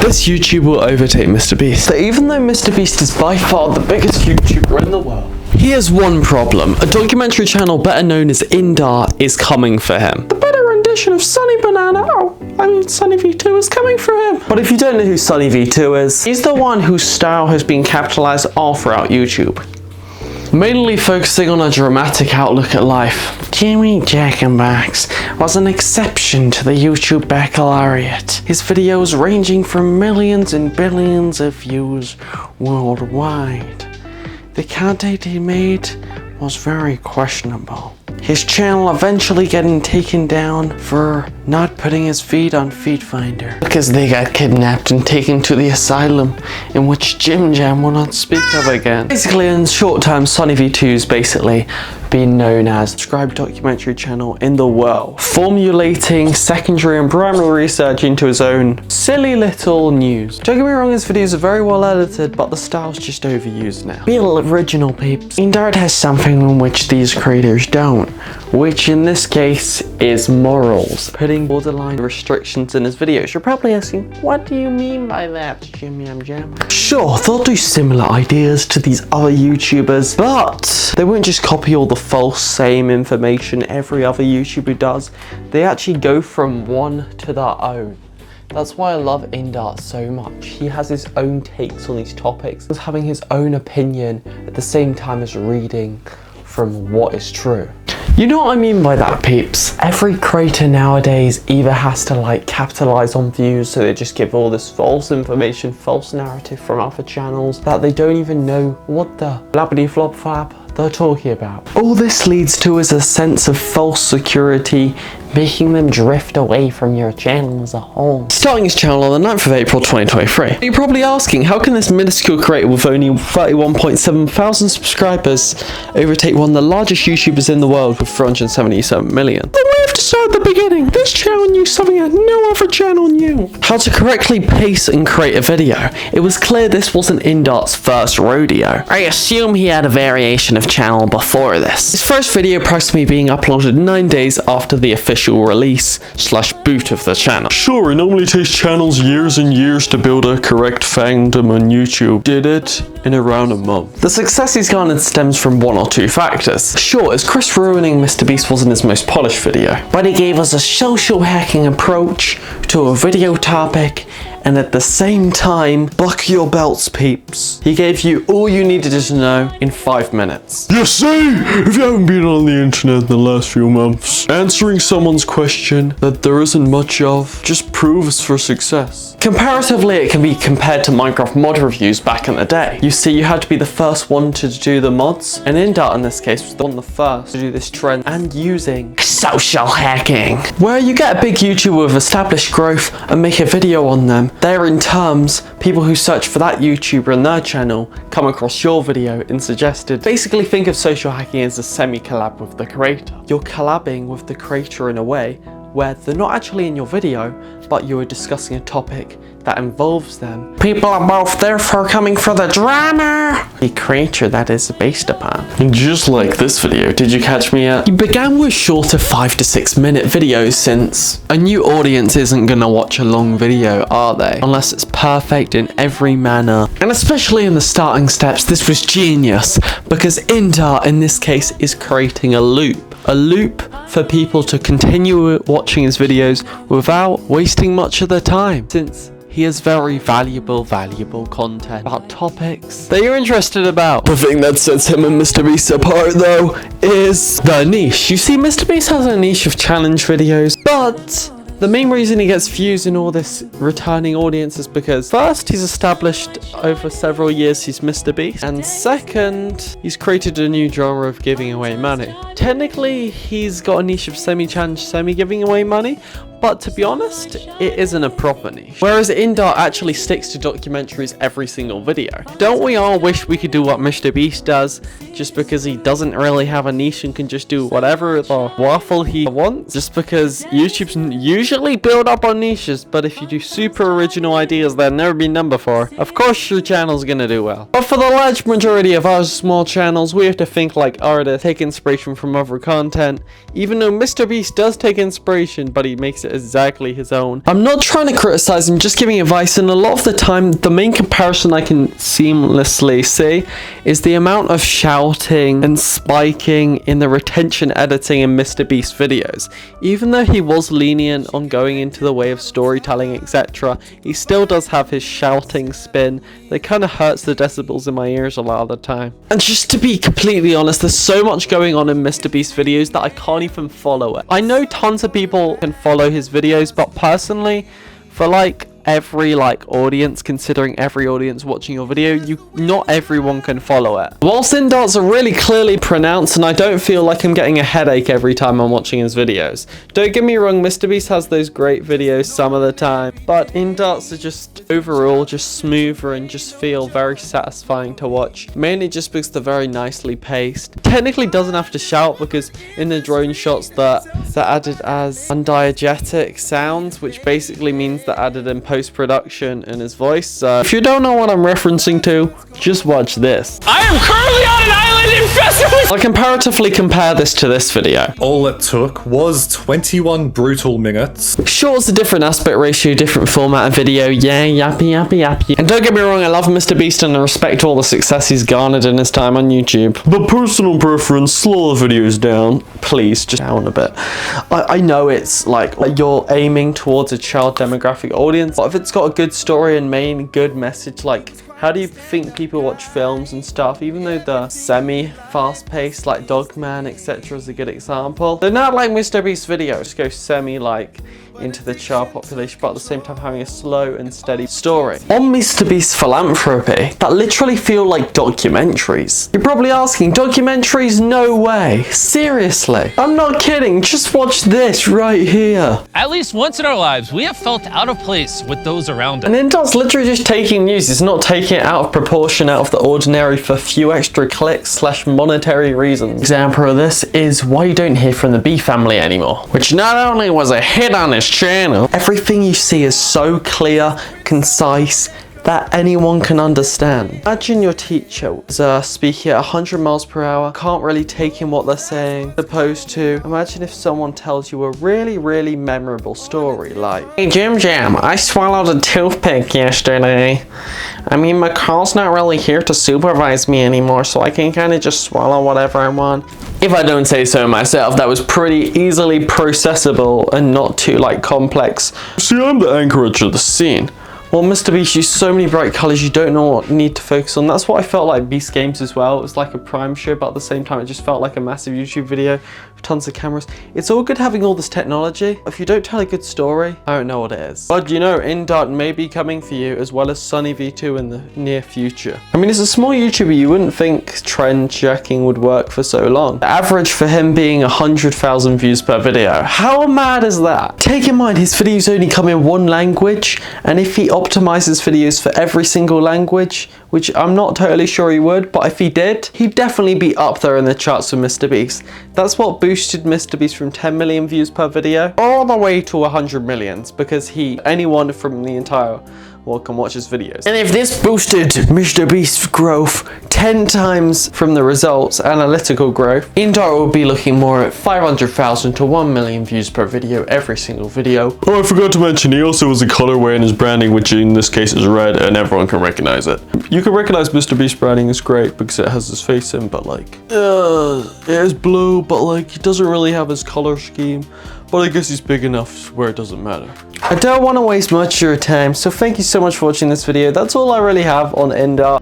this YouTuber will overtake MrBeast. But even though MrBeast is by far the biggest YouTuber in the world, he has one problem. A documentary channel better known as Indart is coming for him. The better rendition of Sunny Banana, Sunny V2 is coming for him. But if you don't know who Sunny V2 is, he's the one whose style has been capitalized all throughout YouTube. Mainly focusing on a dramatic outlook at life, Jimmy Jackenbacks was an exception to the YouTube baccalaureate. His videos ranging from millions and billions of views worldwide. The content he made was very questionable. His channel eventually getting taken down for not putting his feed on Feed Finder because they got kidnapped and taken to the asylum, in which Jim Jam will not speak of again. Basically, in short term, Sunny V2's basically been known as the subscribed documentary channel in the world, formulating secondary and primary research into his own silly little news. Don't get me wrong, his videos are very well edited, but the style's just overused now. Be original, peeps. Indart has something in which these creators don't, which in this case is morals, putting borderline restrictions in his videos. You're probably asking, what do you mean by that, Jim Yam Jam? Sure, they'll do similar ideas to these other YouTubers, but they won't just copy all the false same information every other YouTuber does. They actually go from one to their own. That's why I love Indart so much. He has his own takes on these topics, having his own opinion at the same time as reading from what is true. You know what I mean by that, peeps? Every creator nowadays either has to capitalize on views, so they just give all this false information, false narrative from other channels that they don't even know what the blabbity flop flap they're talking about. All this leads to is a sense of false security, making them drift away from your channel as a whole. Starting his channel on the 9th of April 2023. You're probably asking, how can this minuscule creator with only 31.7 thousand subscribers overtake one of the largest YouTubers in the world with 377 million? Then we have to start at the beginning. This channel knew something that no other channel knew. How to correctly pace and create a video. It was clear this wasn't Indart's first rodeo. I assume he had a variation of channel before this. His first video approximately being uploaded 9 days after the official release / boot of the channel. Sure, it normally takes channels years and years to build a correct fandom on YouTube. Did it in around a month. The success he's garnered stems from one or two factors. Sure, as Chris ruining MrBeast wasn't his most polished video, but he gave us a social hacking approach to a video topic, and at the same time, buckle your belts, peeps. He gave you all you needed to know in 5 minutes. You see, if you haven't been on the internet in the last few months, answering someone's question that there isn't much of just proves for success. Comparatively, it can be compared to Minecraft mod reviews back in the day. You see, you had to be the first one to do the mods, and Indart in this case was the first to do this trend and using social hacking, where you get a big YouTuber with established growth and make a video on them. There in terms, people who search for that YouTuber and their channel come across your video and suggested. Basically, think of social hacking as a semi-collab with the creator. You're collabing with the creator in a way where they're not actually in your video, but you are discussing a topic that involves them. People are both therefore coming for the drama the creator that is based upon. And just like this video, did you catch me yet? He began with shorter 5 to 6 minute videos, since a new audience isn't gonna watch a long video, are they? Unless it's perfect in every manner. And especially in the starting steps, this was genius, because Indart in this case is creating a loop. A loop for people to continue watching his videos without wasting much of their time, since he has very valuable content about topics that you're interested about. The thing that sets him and MrBeast apart, though, is the niche. You see, MrBeast has a niche of challenge videos, but the main reason he gets views in all this returning audience is because first, he's established over several years he's MrBeast, and second, he's created a new genre of giving away money. Technically, he's got a niche of semi-challenge, semi-giving away money, but to be honest, it isn't a proper niche. Whereas Indart actually sticks to documentaries every single video. Don't we all wish we could do what MrBeast does, just because he doesn't really have a niche and can just do whatever the waffle he wants? Just because YouTube's usually build up on niches, but if you do super original ideas that have never been done before, of course your channel's gonna do well. But for the large majority of our small channels, we have to think like artists, take inspiration from other content. Even though MrBeast does take inspiration, but he makes it it exactly his own. I'm not trying to criticize him, just giving advice, and a lot of the time the main comparison I can seamlessly see is the amount of shouting and spiking in the retention editing in MrBeast videos. Even though he was lenient on going into the way of storytelling, etc., he still does have his shouting spin that kind of hurts the decibels in my ears a lot of the time. And just to be completely honest, there's so much going on in MrBeast videos that I can't even follow it. I know tons of people can follow his videos, but personally, for like every audience, considering every audience watching your video, not everyone can follow it. Whilst indarts are really clearly pronounced, and I don't feel like I'm getting a headache every time I'm watching his videos. Don't get me wrong, MrBeast has those great videos some of the time, but indarts are just overall just smoother and just feel very satisfying to watch, mainly just because they're very nicely paced. Technically doesn't have to shout, because in the drone shots they're added as undiegetic sounds, which basically means they're added in post-production in his voice. So if you don't know what I'm referencing to, just watch this. I am currently on an island infested with... I'll comparatively compare this to this video. All it took was 21 brutal minutes. Sure, it's a different aspect ratio, different format of video, yeah, yappy. And don't get me wrong, I love MrBeast and I respect all the success he's garnered in his time on YouTube. But personal preference, slow the videos down. Please, just down a bit. I know it's like you're aiming towards a child demographic audience, but if it's got a good story and main good message, like, how do you think people watch films and stuff? Even though the semi-fast-paced, like Dogman, etc. is a good example. They're not like MrBeast videos, just go semi-like into the child population, but at the same time having a slow and steady story. On MrBeast philanthropy, that literally feel like documentaries. You're probably asking, documentaries? No way. Seriously. I'm not kidding. Just watch this right here. At least once in our lives, we have felt out of place with those around us. And indart's literally just taking news. It's not taking it out of proportion, out of the ordinary for a few extra clicks / monetary reasons. Example of this is why you don't hear from the B family anymore, which not only was a hit on his channel, everything you see is so clear, concise, that anyone can understand. Imagine your teacher is speaking at 100 miles per hour, can't really take in what they're saying, opposed to, imagine if someone tells you a really memorable story like, "Hey Jam, I swallowed a toothpick yesterday. I mean, my car's not really here to supervise me anymore, so I can kind of just swallow whatever I want." If I don't say so myself, that was pretty easily processable and not too complex. See, I'm the anchorage of the scene. Well, MrBeast used so many bright colours, you don't know what you need to focus on. That's what I felt like Beast Games as well. It was like a Prime show, but at the same time, it just felt like a massive YouTube video with tons of cameras. It's all good having all this technology. If you don't tell a good story, I don't know what it is. But you know, indart may be coming for you, as well as Sunny V2 in the near future. I mean, as a small YouTuber, you wouldn't think trend checking would work for so long. The average for him being 100,000 views per video. How mad is that? Take in mind, his videos only come in one language, and if he optimizes videos for every single language, which I'm not totally sure he would, but if he did, he'd definitely be up there in the charts for MrBeast. That's what boosted MrBeast from 10 million views per video all the way to 100 millions, because anyone from the entire world can watch his videos. And if this boosted MrBeast's growth 10 times from the results, analytical growth, indart will be looking more at 500,000 to 1 million views per video every single video. Oh, I forgot to mention, he also has a colorway in his branding, which in this case is red, and everyone can recognize it. You can recognize MrBeast branding is great because it has his face in, but it is blue, but it doesn't really have his color scheme. But I guess he's big enough where it doesn't matter. I don't want to waste much of your time, so thank you so much for watching this video. That's all I really have on indart.